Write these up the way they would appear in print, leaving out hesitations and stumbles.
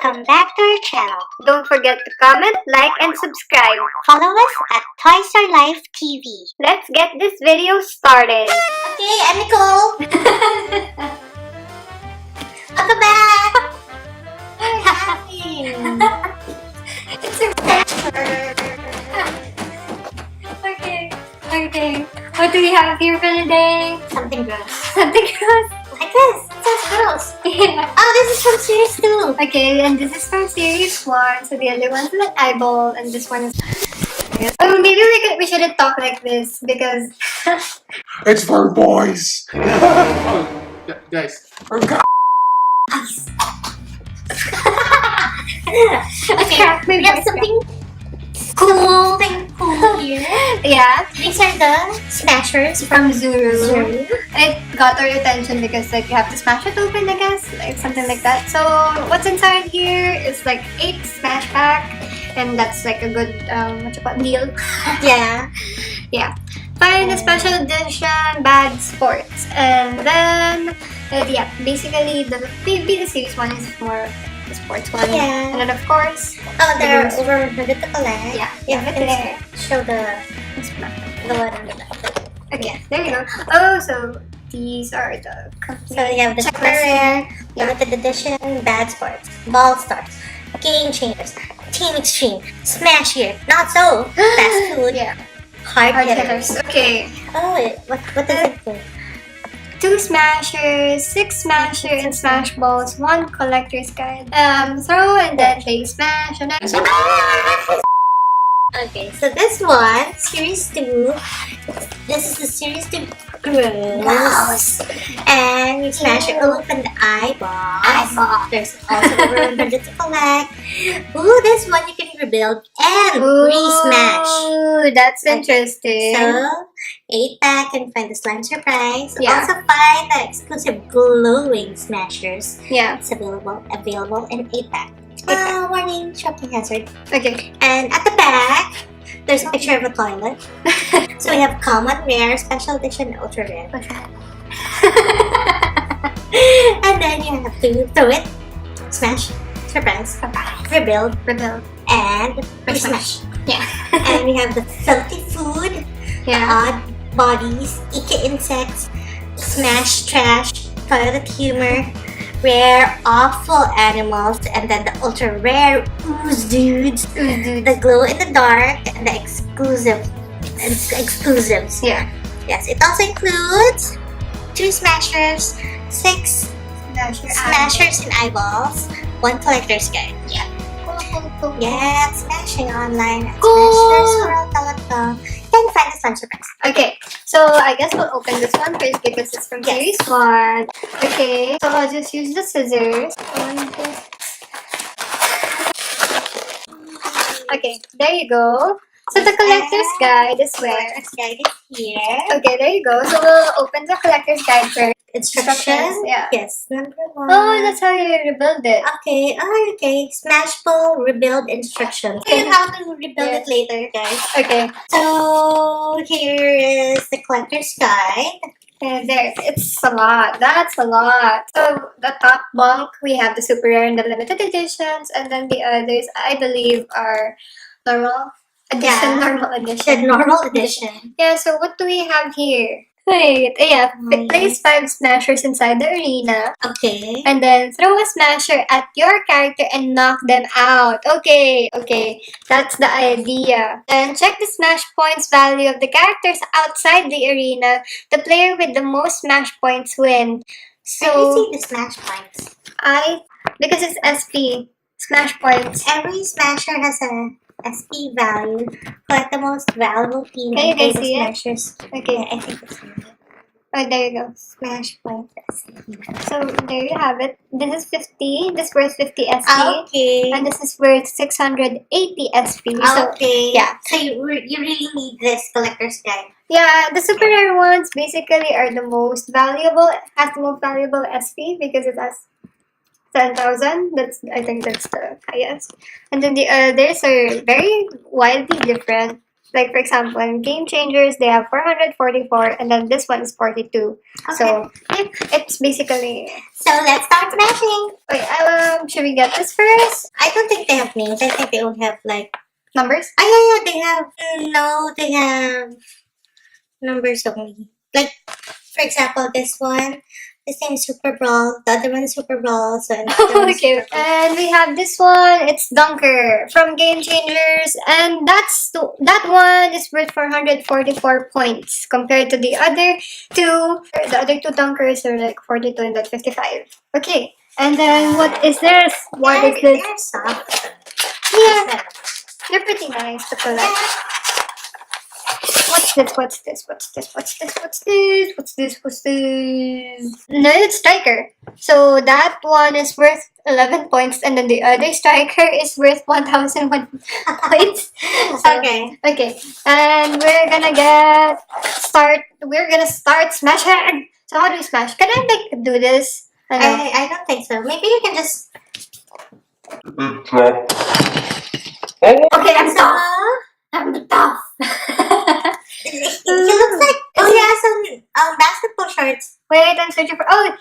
welcome back to our channel. Don't forget to comment, like, and subscribe. Follow us at Toys R Life TV. Let's get this video started. Okay, I'm Nicole. Welcome back. What happened? It's a Okay. What do we have here for today? Something gross. Something gross. Like this. It sounds gross. Yeah. Oh, this is from series 2. Okay, and this is from series 1. So the other one's an eyeball, and this one is. Oh, maybe we shouldn't talk like this because. It's for boys. Oh, guys. Oh, God. Okay, we have something cool here. Yeah, These are the Smashers from Zuru. Zuru. It got our attention because like you have to smash it open, I guess, like something like that. So what's inside here is like 8 smash pack, and that's like a good deal. Yeah. Yeah. Find a special edition Bad Sports, and then yeah, basically the series 1 is more the sports one. Yeah. And then of course, Oh, they're Zuru. over the collect. Yeah, Yeah, it's we there. can show the one on the back. Okay, there you go. Oh, so these are the So you have the Check Super this. Rare, Limited Edition, Bad Sports, Ball Stars, Game Changers, Team Extreme, Smash Here, Not So, Fast Food, yeah. Hard Hard Hitters. hitters. Okay. Oh, wait, what does it do? 2 smashers, 6 smasher and smash balls, 1 collector's guide. Throw and then play smash and then. Okay, so this one, Series 2, this is the Series 2 Gross. And you smash it open the eyeball. There's also the room for it to collect. Ooh, this one you can rebuild and re-smash. Ooh, that's interesting. So, 8-pack and find the slime surprise. Yeah. Also find the exclusive glowing smashers. Yeah. It's available in 8-pack. Warning, shopping hazard. Okay. And at the back, there's a picture of a toilet. So we have common, rare, special edition, ultra rare. What's that? And then you have to throw it, smash, surprise, rebuild, and re-smash. Yeah. And we have the filthy food, Yeah. odd bodies, Ika insects, smash trash, toilet humor, rare awful animals, and then the ultra rare ooze dudes, the glow in the dark, and the exclusives. Yeah. Yes, it also includes 2 smashers, 6 smashers and eyeballs, 1 collector's guide. Yeah. Cool. Yeah, smashing online at Cool. smashersworld.com. Then find the slime surprise. Okay, so I guess we'll open this one first because it's from series 1. Okay, so I'll just use the scissors. Okay, there you go. So the collector's guide is where? Collector's guide is here. Okay, there you go. So we'll open the collector's guide first. Instructions. Yeah. Yes, number 1. Oh, that's how you rebuild it. Okay, okay. Smash ball rebuild instructions. Okay. And how to rebuild Yes. it later, guys. Okay, So here is the collector's guide. and there, it's a lot. That's a lot. So the top bunk, we have the super rare and the limited editions, and then the others, I believe, are normal edition, Yeah. normal The edition. normal edition. Yeah, so what do we have here? Wait, yeah, place 5 smashers inside the arena, Okay. and then throw a smasher at your character and knock them out. Okay, that's the idea. And check the smash points value of the characters outside the arena. The player with the most smash points win. So you So, see the smash points. because it's SP, smash points. Every smasher has a SP value. Collect the most valuable team Can you and play guys the see it? smashers. Okay, Yeah, I think it's here. oh, there you go. Smash points. So, there you have it. This is 50, this worth 50 SP. Okay. And this is worth 680 SP. So, Okay. yeah. So you really need this collector's guide. yeah, the super rare ones basically are the most valuable, has the most valuable SP because it has 10,000. I think that's the highest. And then the others are very widely different. Like for example, in Game Changers, they have 444, and then this one is 42. So yeah, it's basically. So let's start smashing. Wait, should we get this first? I don't think they have names. I think they only have like. Numbers? Oh yeah, they have. No, they have numbers only. Like, for example, this one. This name is Super Brawl. The other one is Super Brawl. So and the other one is Okay, Super Brawl. and we have this one. It's Dunker from Game Changers, and that one is worth 444 points compared to the other two. The other two Dunkers are like 42 and that 55. Okay, and then what is this? What is this? They're soft. Yeah, they're pretty nice to collect. What's this? What's this? What's this? What's this? What's this? What's this? What's this? No, it's Striker. So that one is worth 11 points, and then the other Striker is worth 1,001 points. So, Okay. okay, and we're gonna start smashing. So how do we smash? Can I like do this? I don't know. I don't think so. Maybe you can just. Okay, I'm tough. I'm tough. He looks like. Oh, he has some basketball shorts. Wait, I'm searching for. Oh,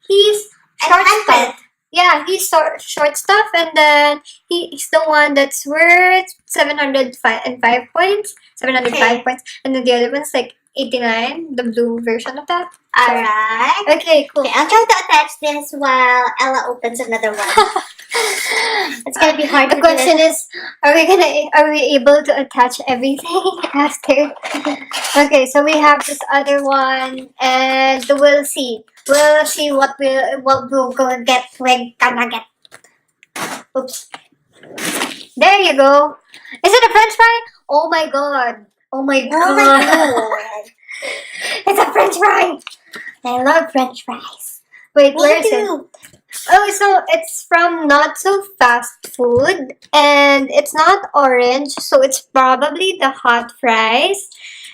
he's And short handbag. stuff. Yeah, he's short stuff, and then he's the one that's worth 705 points. 705 Okay. points, and then the other one's like 89, the blue version of that. Alright. Okay, cool. Okay, I'll try to attach this while Ella opens another one. It's gonna be hard The to question do. is, are we able to attach everything after? Okay, so we have this other one, and we'll see. We'll see what we'll gonna get. We're gonna get. Oops. There you go. Is it a French fry? Oh my god. Oh my god. Oh my god. It's a French fry. I love French fries. Wait, Me where is it? too. Oh, so it's from Not So Fast Food, and it's not orange, so it's probably the hot fries,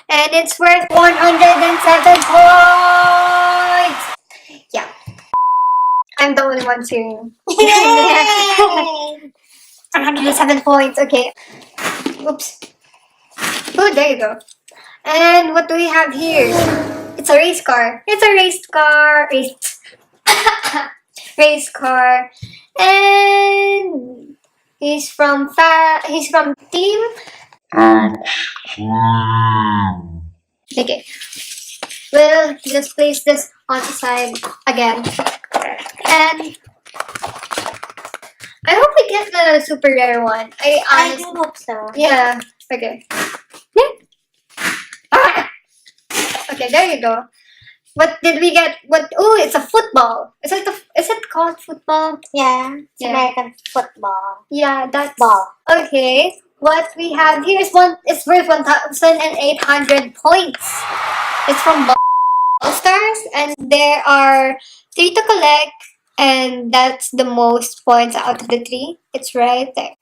and it's worth 107 points. Yeah, I'm the only one cheering. Yay! 107 points. Okay. Oops. Oh, there you go. And what do we have here? It's a race car. It's a race car. Race car, and he's from Team. Okay, we'll just place this on the side again, and I hope we get the super rare one. I I honestly, do hope so. yeah. Okay. Yeah. Ah! Okay, there you go. What did we get? What? Oh, it's a football. Is it called football? Yeah, it's Yeah. American football. Yeah, that's Ball. okay. What we have here is it's worth 1,800 points. It's from Ball Stars, and there are 3 to collect, and that's the most points out of the 3. It's right there.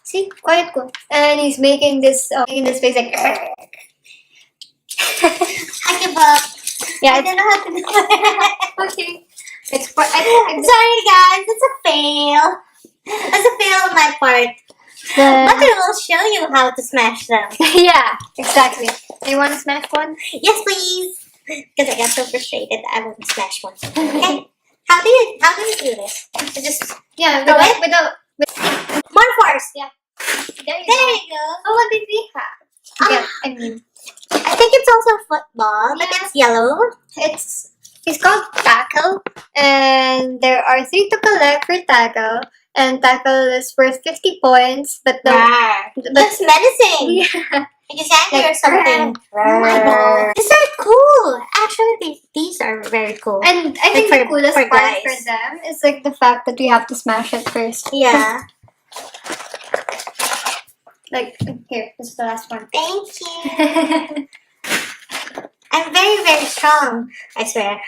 See, quiet go. And he's making this face like. I give up. Yeah, I don't know how to do it. okay. It's for Sorry guys, it's a fail. It's a fail on my part. But I will show you how to smash them. yeah, exactly. Do you want to smash one? Yes, please. Because I got so frustrated that I won't smash one. Okay. How do you do this? You just Yeah, Go ahead. more force. Yeah. There you There go. you go. Oh, what did we have? Yeah, I mean, I think it's also football, but Yeah. it's yellow. it's called Tackle, and there are 3 to collect for Tackle, and Tackle is worth 50 points, but the That's menacing. yeah, Because angry Like, or something. Oh my god. These are cool. Actually, these are very cool. and I think Like the coolest for part guys. for them is like the fact that we have to smash it first. Yeah. Like here, this is the last one. Thank you. I'm very, very strong. I swear.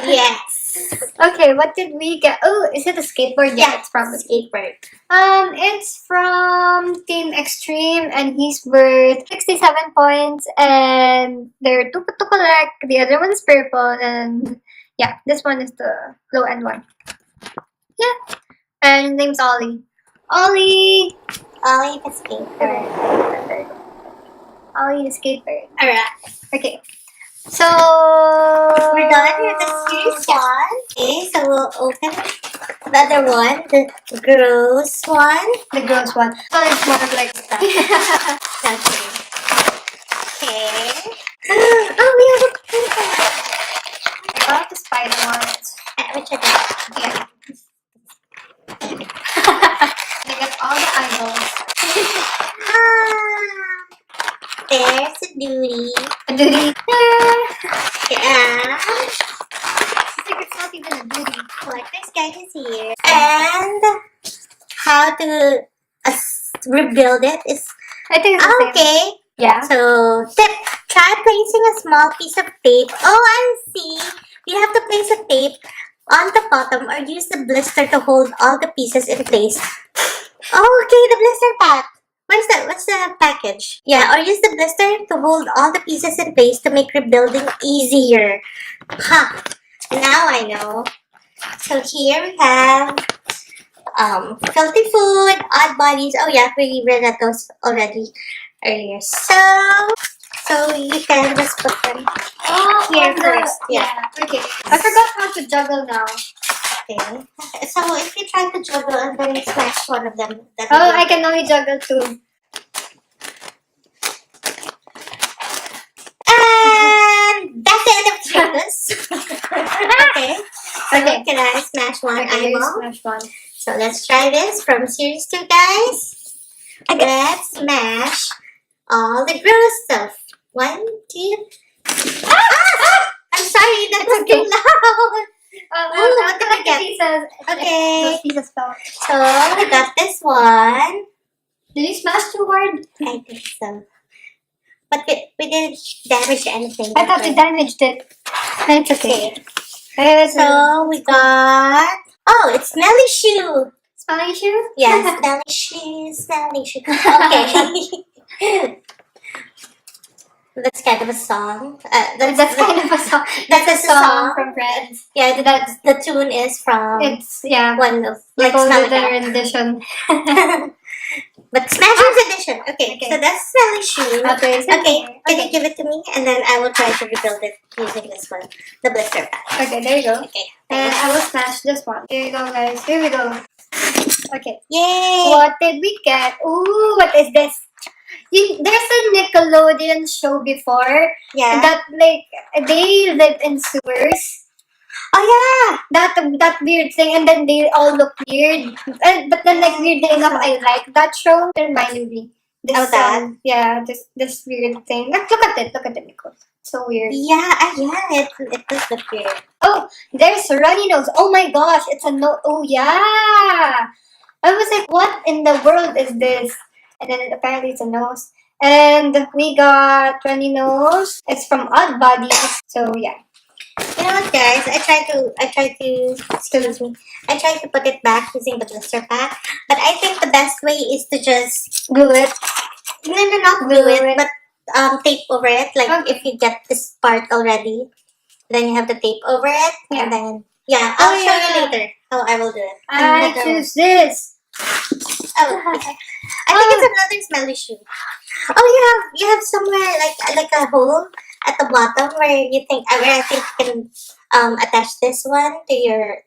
Yes. Okay, what did we get? Oh, is it a skateboard? Yeah, it's from the skateboard. It's from Team Extreme, and he's worth 67 points, and there are 2 to collect. The other one is purple, and yeah, this one is the low end one. Yeah, and his name's Ollie. Ollie, I'll eat a skateboard. I'll use skateboard. Alright. Okay. So We're done with the series one. Okay, so we'll open the other one, the gross one. the gross one. So it's more of like that. Okay. Oh, we have a pink I got the spider ones. one. Which I got. Yeah. I got all the eyeballs. There's a duty. A duty. Yeah. I think it's not even a duty. Collector's guide is here. And how to rebuild it is I think it's the same. okay. Yeah. So, tip, try placing a small piece of tape. Oh, I see. You have to place a tape on the bottom or use the blister to hold all the pieces in place. Oh, okay, the blister pack. What's the package? Yeah, or use the blister to hold all the pieces in place to make rebuilding easier. Ha! Now I know. So here we have filthy food, odd bodies. Oh yeah, we read at those already earlier. So you can just put them Oh, here on the- first. Yeah. Okay. I forgot how to juggle now. Okay. So if you try to juggle and then smash one of them, that Oh, I can only juggle two. And that's the end of the juggles. Okay. So can I smash one Okay, eyeball? smash one. So let's try this from series 2, guys. Let's smash all the gross stuff. 1, 2. I'm sorry, that was too loud. Ooh, what did I get? Pieces. Okay. Those pieces fell. So we got this one. Did you smash too hard? I think so. But we didn't damage anything. I thought you damaged it. It's okay. So we got. Oh, it's Smelly Shoe. Smelly shoe? Yes, Smelly Shoe, Smelly Shoe. Okay. That's kind of a song. That's kind of a song. That's a song. from Friends. Yeah, that's the tune is from It's, yeah. one of Like Smelly older Cat. rendition. But Smashing's edition. Okay, Okay. so that's Smelly Shoe. Okay, Okay, can you give it to me? And then I will try to rebuild it using this one, the blister pack. Okay, there you go. Okay. And I will smash this one. Here you go, guys. Here we go. Okay. Yay! What did we get? Ooh, what is this? There's a Nickelodeon show before Yeah. that, like, they live in sewers. Oh yeah. That weird thing, and then they all look weird. But then, like, weirdly enough, I like that show. It reminded me. Oh, that? Yeah, this weird thing. Look at it, Nicole. So weird. Yeah, it does look weird. Oh, there's a runny nose. Oh my gosh, it's a no. Oh yeah. I was like, what in the world is this? And then apparently it's a nose. And we got runny nose. It's from Odd Bodies. So yeah. You know what, guys? I tried to excuse me. I tried to put it back using the blister pack, but I think the best way is to just Glue it. no, not glue Glue it, it. but tape over it. Like Okay. if you get this part already, then you have the tape over it, Yeah. and then I'll show yeah. you later how I will do it. I Another choose this. one. Oh, okay. I think it's another Smelly Shoe. Oh, you have somewhere like a hole at the bottom where I think you can attach this one to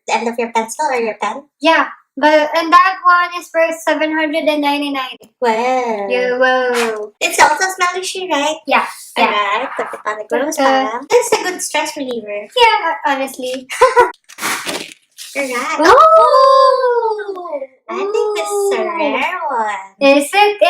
the end of your pencil or your pen. Yeah. And that one is for 799. Well, Whoa. it's also Smelly Shoe, right? Yeah. Yeah. Alright, put it on the gross Okay. tab. It's a good stress reliever. Yeah, honestly. Alright. Oh! I think this is a rare one. Is it? I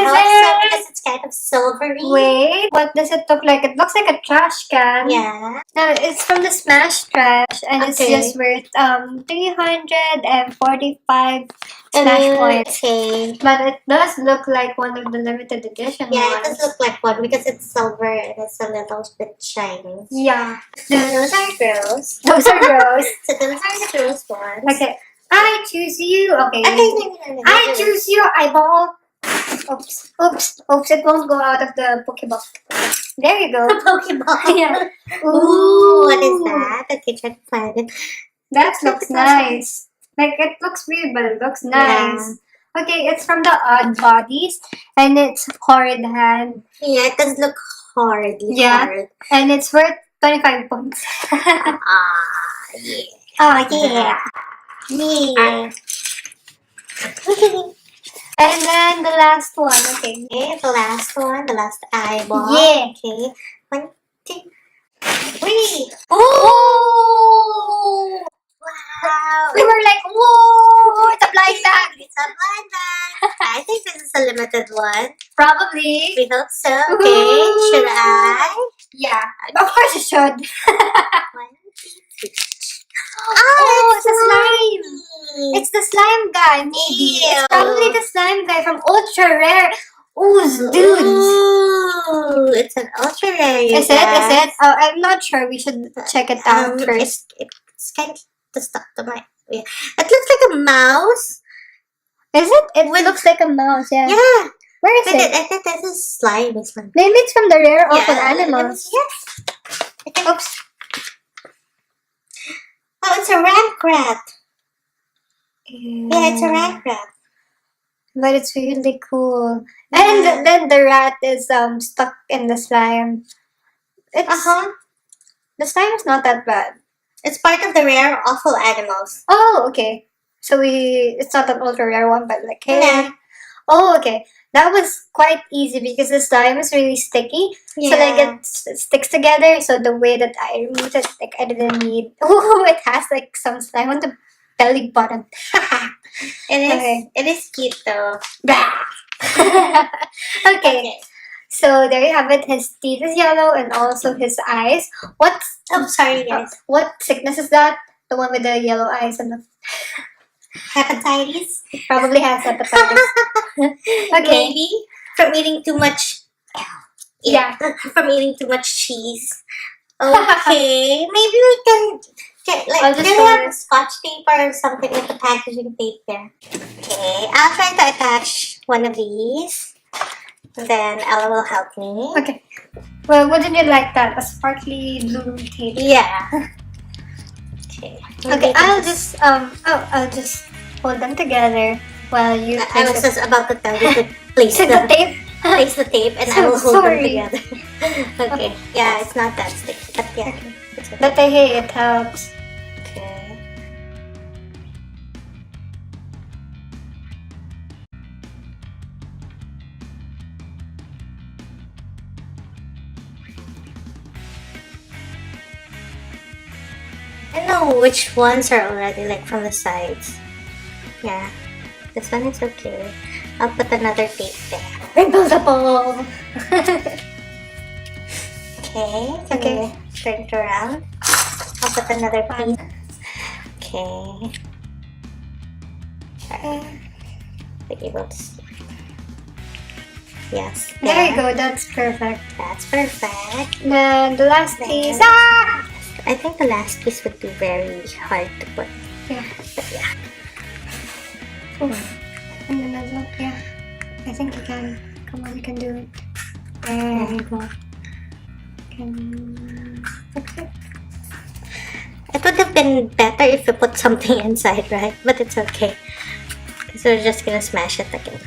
hope so because it's kind of silvery. Wait, what does it look like? It looks like a trash can. Yeah. No, it's from the Smash Trash, and it's Okay. just worth 345 Smash points. Okay. But it does look like one of the limited edition Yeah, it ones. does look like one because it's silver and it's a little bit shiny. Yeah. So those are gross. Those are gross. So those are the gross ones. Okay. I choose you. Okay. Okay, no. I choose you, eyeball. Oops. It won't go out of the Pokeball. There you go. Pokeball. Yeah. Ooh, what is that? Okay, try to find it. That looks nice. Like, it looks weird, but it looks nice. Okay, it's from the Odd Bodies, and it's Horrid Hand. Yeah, it does look hard. Yeah. Hard. And it's worth 25 points. Yeah. Oh, yeah. Yeah. And then the last one, okay. Okay, the last one, the last eyeball. Yeah. Okay. 1, 2, 3. Oh! Wow. We were like, whoa! It's a blind bag. It's a blind bag. I think this is a limited one. Probably. We hope so. Okay. Should I? Yeah. Of course you should. 1, 2, 3. Oh, it's a slime. slime. It's the slime guy, maybe. Ew. It's probably the slime guy from Ultra Rare. Ooze Dudes. Ooh, it's an ultra rare. Is it? Oh, I'm not sure. We should check it out first. It's kind of to stop the mic. Yeah. It looks like a mouse. Is it? It looks like a mouse, yeah. Yeah. Where is it? I think this is slime. Maybe it's from the Rare Awful Animals. Yes. Oops. Oh, it's a rank rat. Yeah, it's a rank rat. But it's really cool. And then the rat is stuck in the slime. It's the slime is not that bad. It's part of the Rare Awful Animals. Oh, okay. So it's not an ultra rare one, but like, hey. Yeah. Oh, okay. That was quite easy because the slime is really sticky. Yeah. So like it sticks together. So the way that I removed it, like I didn't need. Oh, it has like some slime on the belly button. It is cute though. Okay. So there you have it. His teeth is yellow and also his eyes. Oh, sorry guys. What sickness is that? The one with the yellow eyes and the Hepatitis? probably has hepatitis. Okay. Maybe from eating too much. Yeah. From eating too much cheese. Okay. Maybe we can get I'll like just do you show have it. a scotch tape or something with the packaging tape there? Okay. I'll try to attach one of these. Then Ella will help me. Okay. Well, wouldn't you like that? A sparkly blue tape. Yeah. Okay. Okay, I'll just hold them together while you I was just about to tell you to place the the tape. place the tape and I So will hold sorry. them together. Okay. Yeah, it's not that sticky, but yeah. It's okay. But hey, it helps. Okay. I know which ones are already like from the sides. Yeah. This one is okay. I'll put another tape there. Removable. Okay. Turn it around. I'll put another piece. Okay. Be able to see. Yes. There you go. That's perfect. That's perfect. Then the last piece. I think the last piece would be very hard to put. Yeah. But yeah. And then another. Yeah. I think we can. Come on, we can do it. There you go. Okay. It would have been better if you put something inside, right? But it's okay. So we're just gonna smash it again.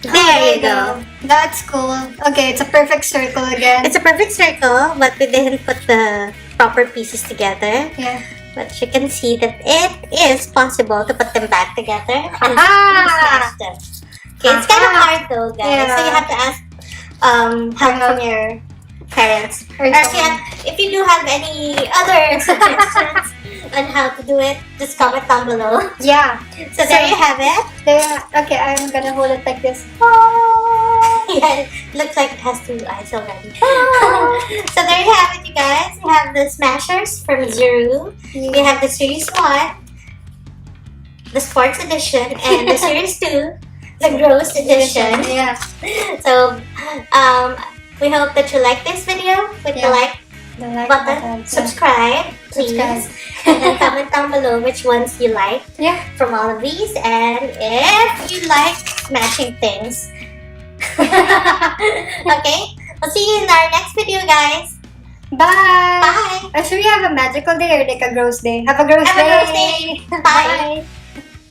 There you go. That's cool. Okay, it's a perfect circle again. It's a perfect circle, but we didn't put the proper pieces together. Yeah. But you can see that it is possible to put them back together and Ah! smash them. Okay, it's kind of hard though, guys. Yeah. So you have to ask help from your parents. Or If you do have any other suggestions on how to do it, just comment down below. Yeah. So there you have it. There. Okay, I'm gonna hold it like this. Yeah, it looks like it has 2 eyes already. So there you have it, you guys. We have the Smashers from Zuru. We have the Series 1, the Sports Edition, and the Series 2, the Gross Edition. Yeah. So, we hope that you like this video. With the like The like button, subscribe, please. Subscribe. And then comment down below which ones you like Yeah. from all of these. And if you like smashing things. Okay? We'll see you in our next video, guys. Bye. Bye. Should we have a magical day or like a gross day? Have a gross Have a day. gross day. Bye. Bye.